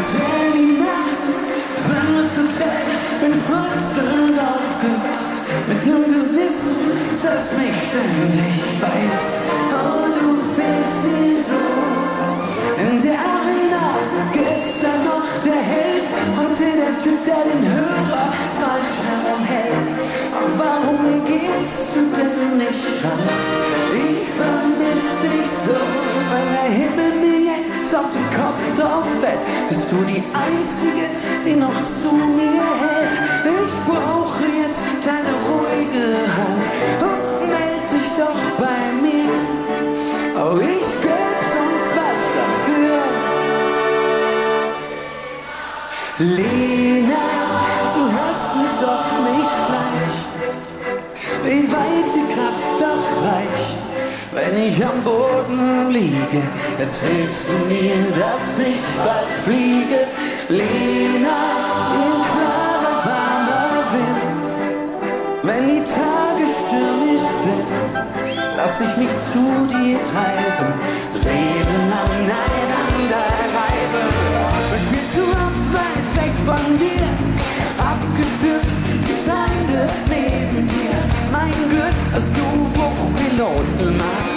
Hotel die Nacht, vermisst Hotel, bin fröstelnd aufgewacht, mit nem Gewissen, das mich ständig beißt. Oh, du fehlst mir so in der Arena, gestern noch der Held, heute der Typ, der den Hörer falsch herumhält. Aber warum gehst du denn nicht ran? Ich vermiss dich so, weil der Himmel mir jetzt auf den Kopf drauf fällt. Bist du die Einzige, die noch zu mir hält? Ich brauche jetzt deine ruhige Hand und meld dich doch bei mir. Oh, ich geb sonst was dafür. Lena, du hast es oft nicht leicht, wie weit die Kraft doch reicht. Wenn ich am Boden liege, erzählst du mir, dass ich bald fliege. Lena, im klaren, warmer Wind, wenn die Tage stürmisch sind, lass ich mich zu dir treiben, Seelen aneinander reiben. Bin viel zu oft weit weg von dir, abgestürzt, gestrandet neben dir. Mein Glück, dass du Buchpiloten magst.